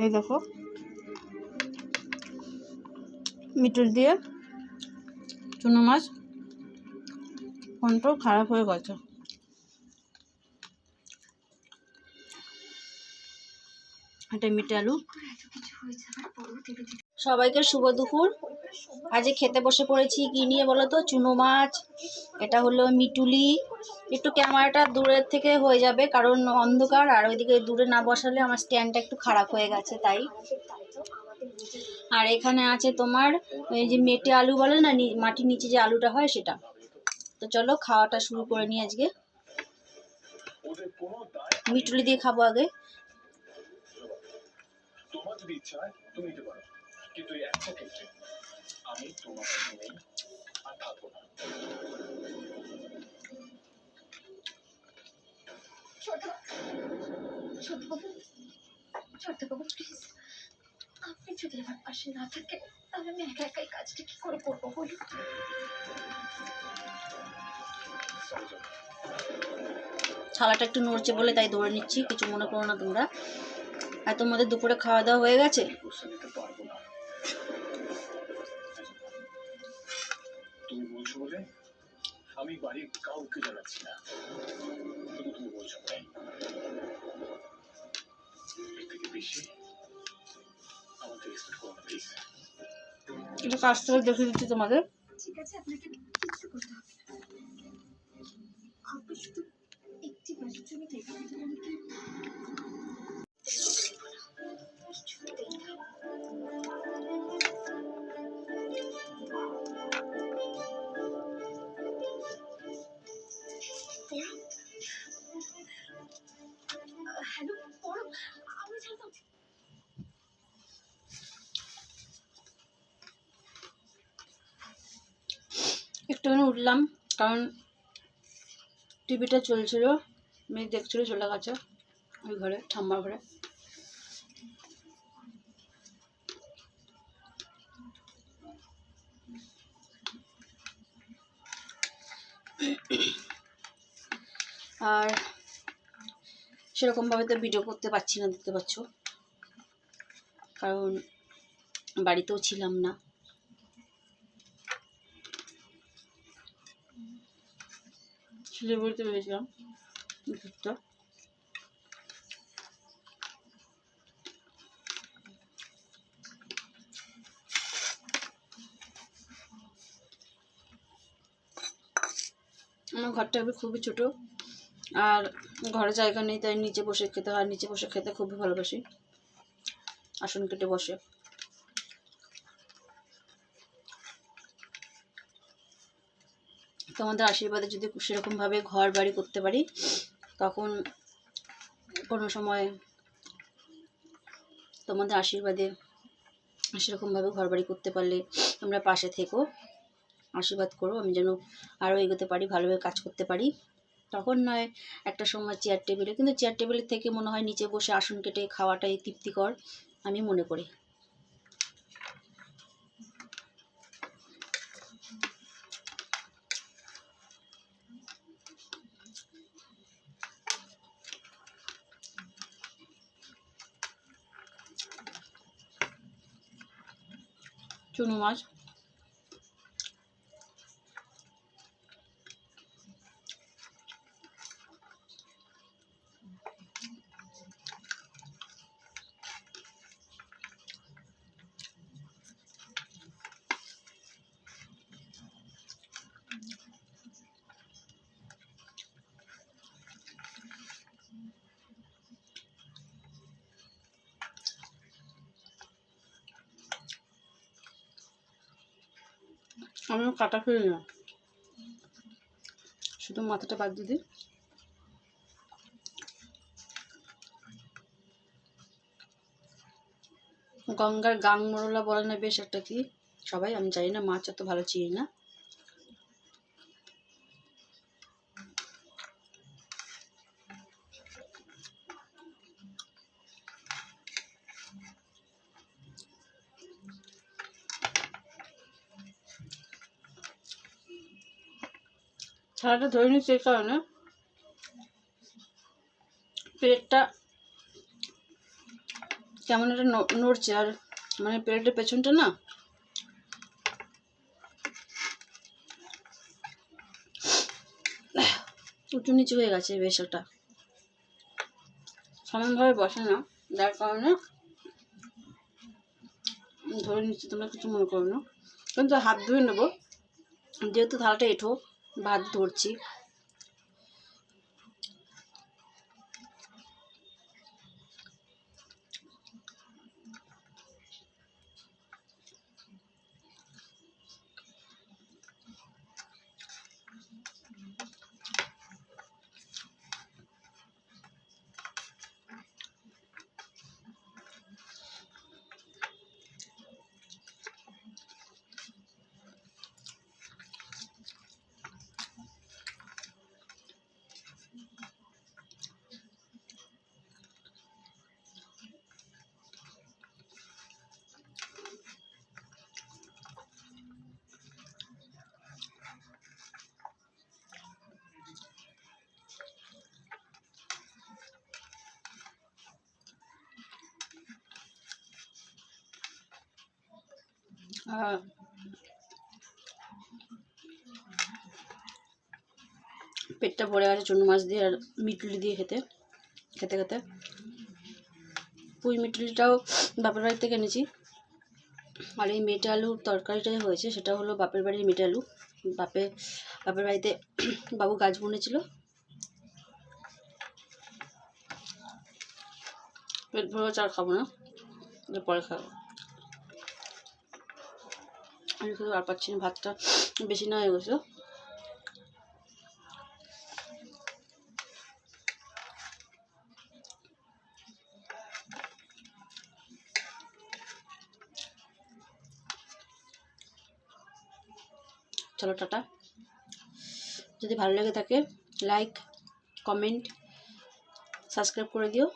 এই দেখো মিটুল দিয়ে চুনো মাছ ফোনটাও খারাপ হয়ে গেছে। এটা মিটে আলু। সবাইকে শুভ দুপুর। আজকে খেতে বসে পড়েছি কি নিয়ে বলো তো? চুনো মাছ, এটা হলো মিটুলি। একটু ক্যামেরাটা দূরের থেকে হয়ে যাবে কারণ অন্ধকার, আর ওইদিকে দূরে না বসালে আমার স্ট্যান্ডটা একটু খারাপ হয়ে গেছে তাই। আর এখানে আছে তোমার এই যে মেটে আলু বলে না, মাটির নিচে যে আলুটা হয় সেটা। তো চলো খাওয়াটা শুরু করে নিই। আজকে মিটুলি দিয়ে খাবো আগে। তোমার যদি ইচ্ছা হয় তুমি নিতে পারো, কিন্তু এই একটা ক্ষেত্রে আমি তোমাকে নেই আর থাকবো না। ছোটবাবু প্লিজ, আপনি যদি আমার পাশে না থাকেন তাহলে আমি একা একাই কাজটা কি করে করবো বলুন? থালাটা একটু নড়ছে বলে তাই ধরে নিচ্ছি, কিছু মনে করো না তোমরা। আর তোমাদের দুপুরে খাওয়া দাওয়া হয়ে গেছে? তুমি বলছো বলে আমি বাড়ির কাউকে জানাচ্ছি না, তুমি বলছো তাই। এর থেকে বেশি আমাকে এক্সপেক্ট করো না প্লিজ। এটা কাজ থেকে দেখে দিচ্ছি তোমাদের। ঠিক আছে, আপনাকে কিছু করতে হবে না, আপনি শুধু একটি বারের জন্য দেখে দিতে পারেন কি? হ্যালো পড়ো, আমি জানতাম। একটুখানি উঠলাম কারণ টিভিটা চলছিল, মেয়ে দেখছিল, চলে গেছে ওই ঘরে, ঠাম্মার ঘরে। আর সেরকমভাবে তো ভিডিও করতে পারছি না, দেখতে পাচ্ছ, কারণ বাড়িতেও ছিলাম না। শিলিগুড়িতে বেরিয়েছিলাম ঘুরতে। আমার ঘরটা খুবই ছোট আর ঘরে জায়গা নেই, তাই নিচে বসে খেতে হয়। নিচে বসে খেতে খুবই ভালোবাসি, আসন কেটে বসে। তোমাদের আশীর্বাদে যদি সেরকমভাবে ঘর বাড়ি করতে পারি, তখন কোনো সময় তোমাদের আশীর্বাদে সেরকমভাবে ঘর বাড়ি করতে পারলে তোমরা পাশে থেকো, আশীর্বাদ করো, আমি যেন আরও এগোতে পারি, ভালোভাবে কাজ করতে পারি। তখন নয় একটা সময় চেয়ার টেবিলে, কিন্তু চেয়ার টেবিলের থেকে মনে হয় নিচে বসে আসন কেটে খাওয়াটাই তৃপ্তিকর আমি মনে করি। চুনো মাছ আমি কাটা ফেলি না, শুধু মাথাটা বাদ দিয়ে দিই। গঙ্গার গাং মোরলা বলে না বেশ একটা কি সবাই, আমি জানি না, মাছ এত ভালো চিনি না। ছাড়াটা ধরে নিচ্ছি এই কারণে পেটটা কেমন একটা নড়ছে, আর মানে প্লেটের পেছনটা না উঁচু নিচু হয়ে গেছে, বেশ একটা সমানভাবে বসে না, যার কারণে ধরে নিচ্ছি, তোমরা কিছু মনে করো না। কিন্তু হাত ধুয়ে নেবো, যেহেতু থালাটা এঁঠো, ভাত ধরছি। পেটটা ভরে গেছে চুনো মাছ দিয়ে আর মিটুলি দিয়ে খেতে খেতে খেতে। পুঁই মিটুলিটাও বাপের বাড়ি থেকে এনেছি। আর এই মেটে আলুর তরকারিটা হয়েছে সেটা হলো বাপের বাড়ির মেটে আলু। বাপের বাড়িতে বাবু গাছ বুনেছিল। পেট ভরে চার খাবো না, পরে খাবো। আমি শুধু আর পাচ্ছি না, ভাতটা বেশি না হয়ে গেছে। চলো টাটা। যদি ভালো লেগে থাকে লাইক, কমেন্ট, সাবস্ক্রাইব করে দিও।